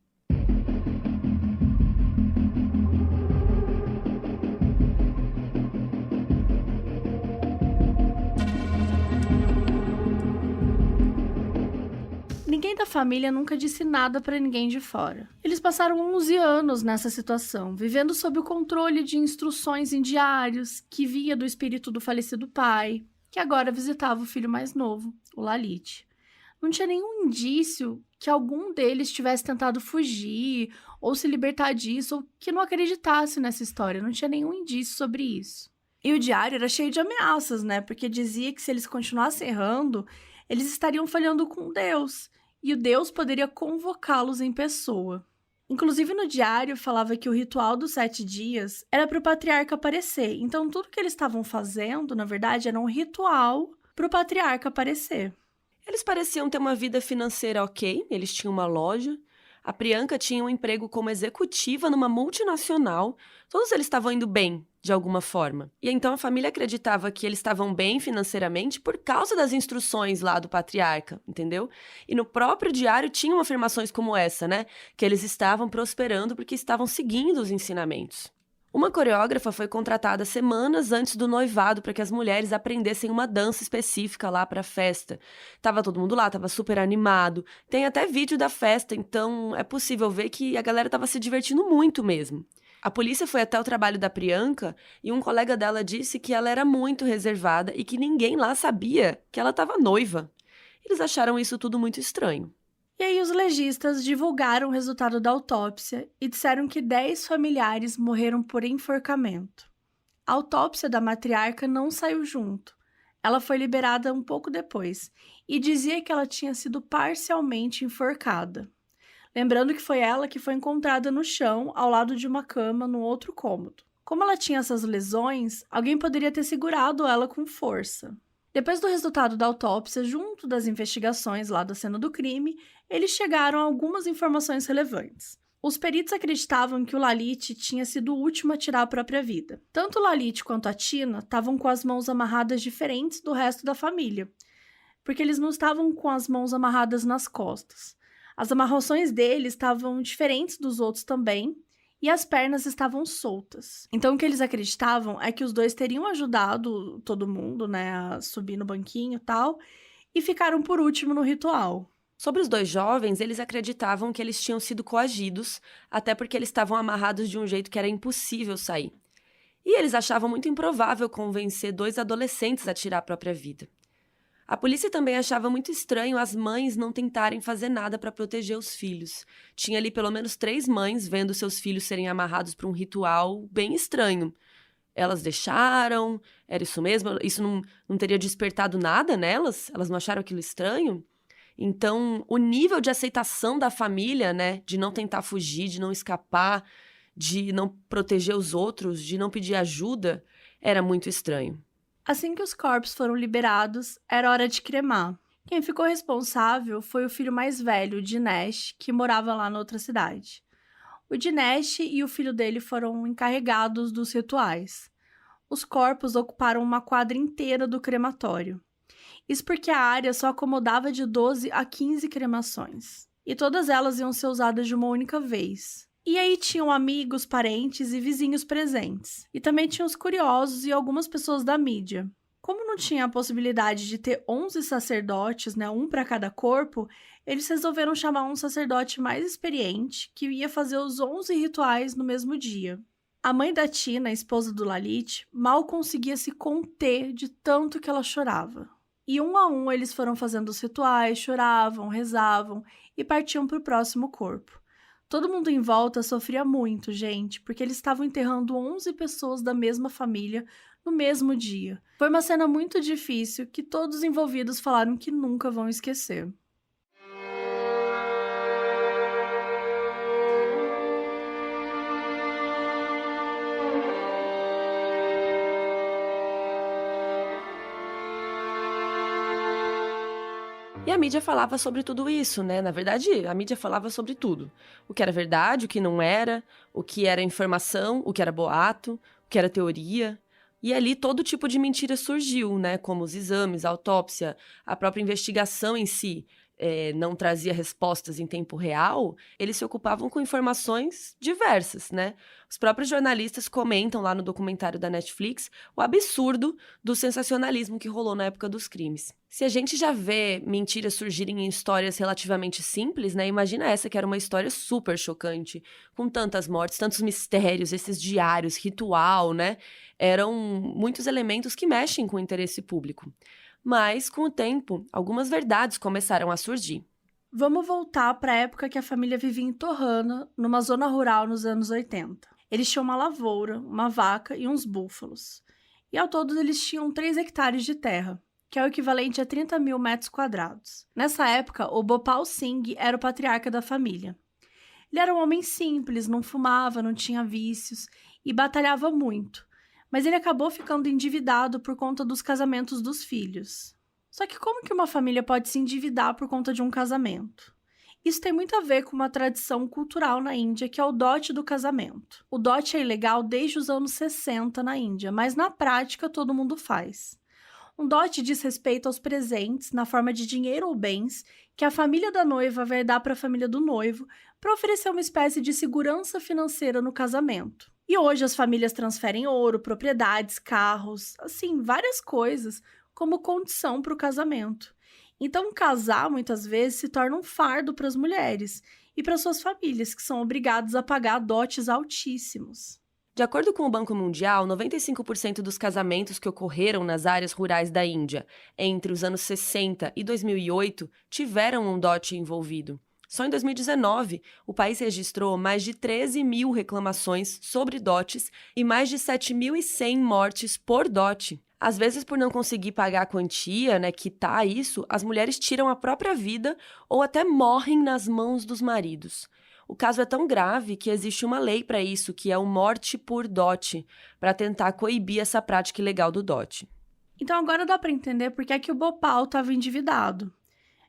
Ninguém da família nunca disse nada para ninguém de fora. Eles passaram 11 anos nessa situação, vivendo sob o controle de instruções em diários que vinha do espírito do falecido pai, que agora visitava o filho mais novo, o Lalit. Não tinha nenhum indício que algum deles tivesse tentado fugir ou se libertar disso, ou que não acreditasse nessa história. Não tinha nenhum indício sobre isso. E o diário era cheio de ameaças, Porque dizia que se eles continuassem errando, eles estariam falhando com Deus, e o Deus poderia convocá-los em pessoa. Inclusive no diário falava que o ritual dos 7 dias era para o patriarca aparecer, então tudo que eles estavam fazendo, na verdade, era um ritual para o patriarca aparecer. Eles pareciam ter uma vida financeira ok, eles tinham uma loja. A Priyanka tinha um emprego como executiva numa multinacional. Todos eles estavam indo bem, de alguma forma. E então a família acreditava que eles estavam bem financeiramente por causa das instruções lá do patriarca, entendeu? E no próprio diário tinham afirmações como essa, Que eles estavam prosperando porque estavam seguindo os ensinamentos. Uma coreógrafa foi contratada semanas antes do noivado para que as mulheres aprendessem uma dança específica lá para a festa. Tava todo mundo lá, tava super animado. Tem até vídeo da festa, então é possível ver que a galera tava se divertindo muito mesmo. A polícia foi até o trabalho da Priyanka e um colega dela disse que ela era muito reservada e que ninguém lá sabia que ela estava noiva. Eles acharam isso tudo muito estranho. E aí os legistas divulgaram o resultado da autópsia e disseram que 10 familiares morreram por enforcamento. A autópsia da matriarca não saiu junto. Ela foi liberada um pouco depois e dizia que ela tinha sido parcialmente enforcada. Lembrando que foi ela que foi encontrada no chão, ao lado de uma cama, no outro cômodo. Como ela tinha essas lesões, alguém poderia ter segurado ela com força. Depois do resultado da autópsia, junto das investigações lá da cena do crime, eles chegaram a algumas informações relevantes. Os peritos acreditavam que o Lalit tinha sido o último a tirar a própria vida. Tanto o Lalit quanto a Tina estavam com as mãos amarradas diferentes do resto da família, porque eles não estavam com as mãos amarradas nas costas. As amarrações deles estavam diferentes dos outros também, e as pernas estavam soltas. Então, o que eles acreditavam é que os dois teriam ajudado todo mundo, a subir no banquinho e tal, e ficaram por último no ritual. Sobre os 2 jovens, eles acreditavam que eles tinham sido coagidos, até porque eles estavam amarrados de um jeito que era impossível sair. E eles achavam muito improvável convencer 2 adolescentes a tirar a própria vida. A polícia também achava muito estranho as mães não tentarem fazer nada para proteger os filhos. Tinha ali pelo menos 3 mães vendo seus filhos serem amarrados para um ritual bem estranho. Elas deixaram? Era isso mesmo? Isso não teria despertado nada nelas? Elas não acharam aquilo estranho? Então, o nível de aceitação da família, de não tentar fugir, de não escapar, de não proteger os outros, de não pedir ajuda, era muito estranho. Assim que os corpos foram liberados, era hora de cremar. Quem ficou responsável foi o filho mais velho, o Dinesh, que morava lá na outra cidade. O Dinesh e o filho dele foram encarregados dos rituais. Os corpos ocuparam uma quadra inteira do crematório. Isso porque a área só acomodava de 12 a 15 cremações. E todas elas iam ser usadas de uma única vez. E aí tinham amigos, parentes e vizinhos presentes. E também tinham os curiosos e algumas pessoas da mídia. Como não tinha a possibilidade de ter 11 sacerdotes, um para cada corpo, eles resolveram chamar um sacerdote mais experiente, que ia fazer os 11 rituais no mesmo dia. A mãe da Tina, a esposa do Lalit, mal conseguia se conter de tanto que ela chorava. E um a um eles foram fazendo os rituais, choravam, rezavam e partiam para o próximo corpo. Todo mundo em volta sofria muito, gente, porque eles estavam enterrando 11 pessoas da mesma família no mesmo dia. Foi uma cena muito difícil que todos os envolvidos falaram que nunca vão esquecer. E a mídia falava sobre tudo isso, né? Na verdade, a mídia falava sobre tudo. O que era verdade, o que não era, o que era informação, o que era boato, o que era teoria. E ali todo tipo de mentira surgiu, né? Como os exames, a autópsia, a própria investigação em si. Não trazia respostas em tempo real, eles se ocupavam com informações diversas, né? Os próprios jornalistas comentam lá no documentário da Netflix o absurdo do sensacionalismo que rolou na época dos crimes. Se a gente já vê mentiras surgirem em histórias relativamente simples, né? Imagina essa que era uma história super chocante, com tantas mortes, tantos mistérios, esses diários, ritual, né? Eram muitos elementos que mexem com o interesse público. Mas, com o tempo, algumas verdades começaram a surgir. Vamos voltar para a época que a família vivia em Torrana, numa zona rural nos anos 80. Eles tinham uma lavoura, uma vaca e uns búfalos. E ao todo eles tinham 3 hectares de terra, que é o equivalente a 30 mil metros quadrados. Nessa época, o Bhopal Singh era o patriarca da família. Ele era um homem simples, não fumava, não tinha vícios e batalhava muito. Mas ele acabou ficando endividado por conta dos casamentos dos filhos. Só que como que uma família pode se endividar por conta de um casamento? Isso tem muito a ver com uma tradição cultural na Índia, que é o dote do casamento. O dote é ilegal desde os anos 60 na Índia, mas na prática todo mundo faz. Um dote diz respeito aos presentes, na forma de dinheiro ou bens, que a família da noiva vai dar para a família do noivo para oferecer uma espécie de segurança financeira no casamento. E hoje as famílias transferem ouro, propriedades, carros, assim, várias coisas, como condição para o casamento. Então, casar, muitas vezes, se torna um fardo para as mulheres e para suas famílias, que são obrigadas a pagar dotes altíssimos. De acordo com o Banco Mundial, 95% dos casamentos que ocorreram nas áreas rurais da Índia entre os anos 60 e 2008 tiveram um dote envolvido. Só em 2019, o país registrou mais de 13 mil reclamações sobre dotes e mais de 7.100 mortes por dote. Às vezes, por não conseguir pagar a quantia, né, quitar isso, as mulheres tiram a própria vida ou até morrem nas mãos dos maridos. O caso é tão grave que existe uma lei para isso, que é o morte por dote, para tentar coibir essa prática ilegal do dote. Então agora dá para entender por que é que o Bhopal estava endividado.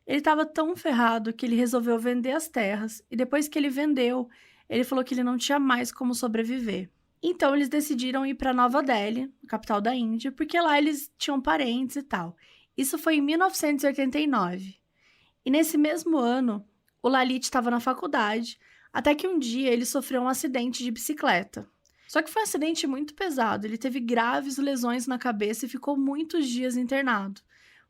Ele estava tão ferrado que ele resolveu vender as terras e depois que ele vendeu, ele falou que ele não tinha mais como sobreviver. Então eles decidiram ir para Nova Delhi, capital da Índia, porque lá eles tinham parentes e tal. Isso foi em 1989. E nesse mesmo ano, o Lalit estava na faculdade, até que um dia ele sofreu um acidente de bicicleta. Só que foi um acidente muito pesado, ele teve graves lesões na cabeça e ficou muitos dias internado.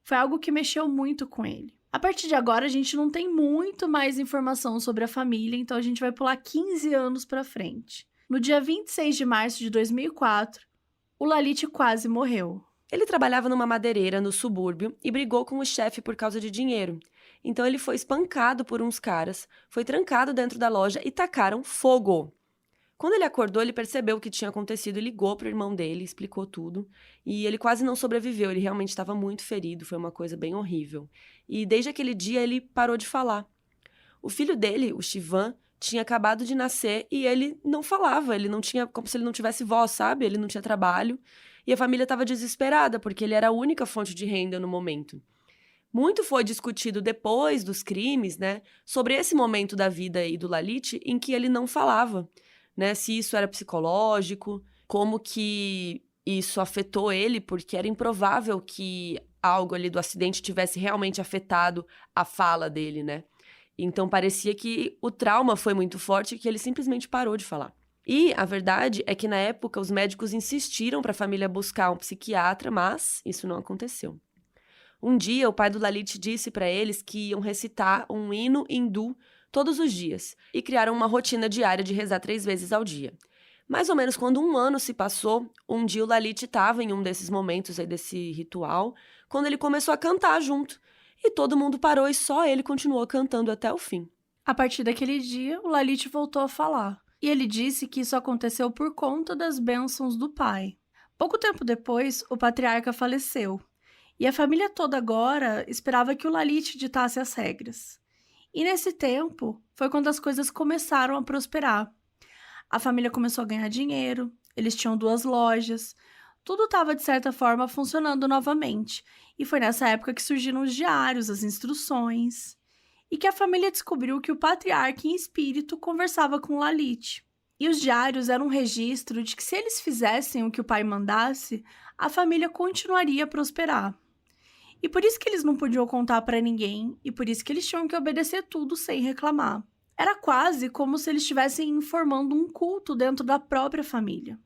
Foi algo que mexeu muito com ele. A partir de agora, a gente não tem muito mais informação sobre a família, então a gente vai pular 15 anos para frente. No dia 26 de março de 2004, o Lalit quase morreu. Ele trabalhava numa madeireira no subúrbio e brigou com o chefe por causa de dinheiro. Então ele foi espancado por uns caras, foi trancado dentro da loja e tacaram fogo. Quando ele acordou, ele percebeu o que tinha acontecido e ligou para o irmão dele, explicou tudo. E ele quase não sobreviveu, ele realmente estava muito ferido, foi uma coisa bem horrível. E desde aquele dia ele parou de falar. O filho dele, o Shivan, tinha acabado de nascer e ele não falava, ele não tinha, como se ele não tivesse voz, sabe? Ele não tinha trabalho. E a família estava desesperada, porque ele era a única fonte de renda no momento. Muito foi discutido depois dos crimes, né, sobre esse momento da vida aí do Lalit em que ele não falava. Né, se isso era psicológico, como que isso afetou ele, porque era improvável que algo ali do acidente tivesse realmente afetado a fala dele, né? Então parecia que o trauma foi muito forte e que ele simplesmente parou de falar. E a verdade é que na época os médicos insistiram para a família buscar um psiquiatra, mas isso não aconteceu. Um dia o pai do Lalit disse para eles que iam recitar um hino hindu todos os dias, e criaram uma rotina diária de rezar 3 vezes ao dia. Mais ou menos quando um ano se passou, um dia o Lalit estava em um desses momentos aí desse ritual, quando ele começou a cantar junto, e todo mundo parou e só ele continuou cantando até o fim. A partir daquele dia, o Lalit voltou a falar. E ele disse que isso aconteceu por conta das bênçãos do pai. Pouco tempo depois, o patriarca faleceu. E a família toda agora esperava que o Lalit ditasse as regras. E nesse tempo, foi quando as coisas começaram a prosperar. A família começou a ganhar dinheiro, eles tinham 2 lojas, tudo estava de certa forma funcionando novamente. E foi nessa época que surgiram os diários, as instruções, e que a família descobriu que o patriarca em espírito conversava com Lalit. E os diários eram um registro de que se eles fizessem o que o pai mandasse, a família continuaria a prosperar. E por isso que eles não podiam contar para ninguém, e por isso que eles tinham que obedecer tudo sem reclamar. Era quase como se eles estivessem formando um culto dentro da própria família.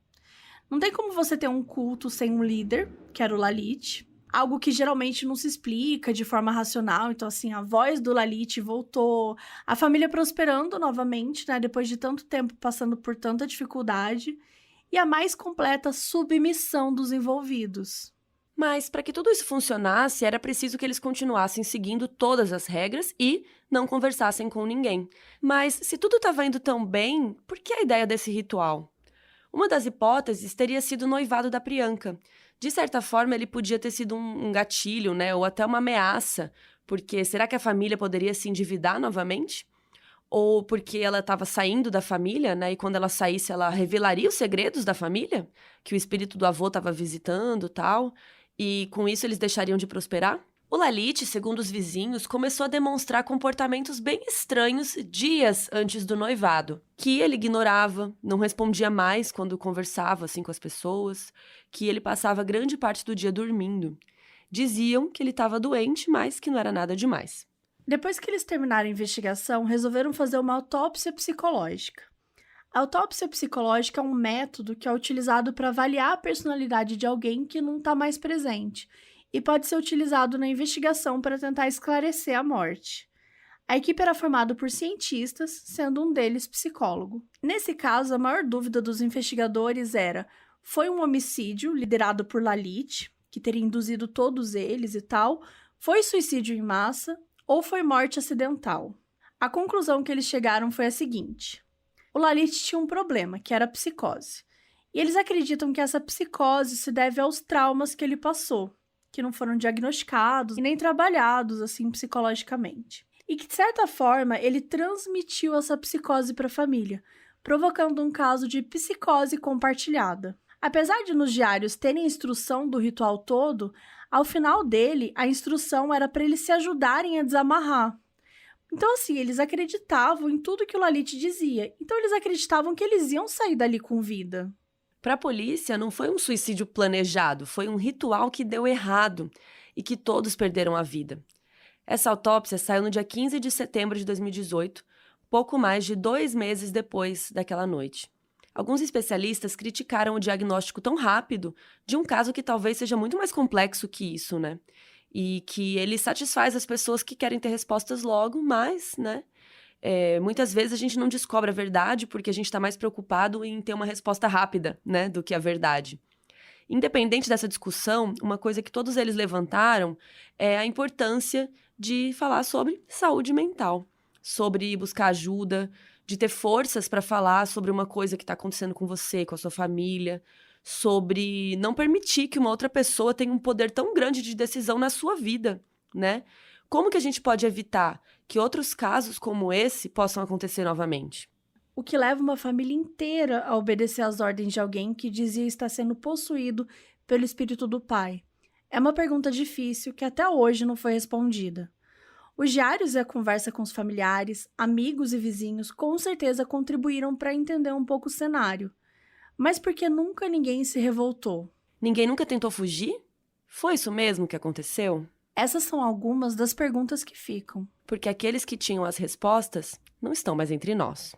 Não tem como você ter um culto sem um líder, que era o Lalit, algo que geralmente não se explica de forma racional. Então, assim, a voz do Lalit voltou, a família prosperando novamente, né, depois de tanto tempo passando por tanta dificuldade, e a mais completa submissão dos envolvidos. Mas para que tudo isso funcionasse, era preciso que eles continuassem seguindo todas as regras e não conversassem com ninguém. Mas se tudo estava indo tão bem, por que a ideia desse ritual? Uma das hipóteses teria sido o noivado da Priyanka. De certa forma, ele podia ter sido um gatilho, né, ou até uma ameaça, porque será que a família poderia se endividar novamente? Ou porque ela estava saindo da família, né, e quando ela saísse, ela revelaria os segredos da família? Que o espírito do avô estava visitando e tal, e com isso eles deixariam de prosperar? O Lalit, segundo os vizinhos, começou a demonstrar comportamentos bem estranhos dias antes do noivado. Que ele ignorava, não respondia mais quando conversava assim com as pessoas, que ele passava grande parte do dia dormindo. Diziam que ele estava doente, mas que não era nada demais. Depois que eles terminaram a investigação, resolveram fazer uma autópsia psicológica. A autópsia psicológica é um método que é utilizado para avaliar a personalidade de alguém que não está mais presente e pode ser utilizado na investigação para tentar esclarecer a morte. A equipe era formada por cientistas, sendo um deles psicólogo. Nesse caso, a maior dúvida dos investigadores era: foi um homicídio liderado por Lalit, que teria induzido todos eles e tal? Foi suicídio em massa? Ou foi morte acidental? A conclusão que eles chegaram foi a seguinte: o Lalit tinha um problema, que era a psicose. E eles acreditam que essa psicose se deve aos traumas que ele passou, que não foram diagnosticados e nem trabalhados assim psicologicamente. E que, de certa forma, ele transmitiu essa psicose para a família, provocando um caso de psicose compartilhada. Apesar de nos diários terem a instrução do ritual todo, ao final dele, a instrução era para eles se ajudarem a desamarrar. Então, assim, eles acreditavam em tudo que o Lalit dizia. Então, eles acreditavam que eles iam sair dali com vida. Para a polícia, não foi um suicídio planejado, foi um ritual que deu errado e que todos perderam a vida. Essa autópsia saiu no dia 15 de setembro de 2018, pouco mais de 2 meses depois daquela noite. Alguns especialistas criticaram o diagnóstico tão rápido de um caso que talvez seja muito mais complexo que isso, né? E que ele satisfaz as pessoas que querem ter respostas logo, mas, né? Muitas vezes a gente não descobre a verdade porque a gente está mais preocupado em ter uma resposta rápida, né, do que a verdade. Independente dessa discussão, uma coisa que todos eles levantaram é a importância de falar sobre saúde mental, sobre buscar ajuda, de ter forças para falar sobre uma coisa que está acontecendo com você, com a sua família, sobre não permitir que uma outra pessoa tenha um poder tão grande de decisão na sua vida, né? Como que a gente pode evitar que outros casos como esse possam acontecer novamente? O que leva uma família inteira a obedecer às ordens de alguém que dizia estar sendo possuído pelo espírito do pai? É uma pergunta difícil que até hoje não foi respondida. Os diários e a conversa com os familiares, amigos e vizinhos com certeza contribuíram para entender um pouco o cenário. Mas por que nunca ninguém se revoltou? Ninguém nunca tentou fugir? Foi isso mesmo que aconteceu? Essas são algumas das perguntas que ficam. Porque aqueles que tinham as respostas não estão mais entre nós.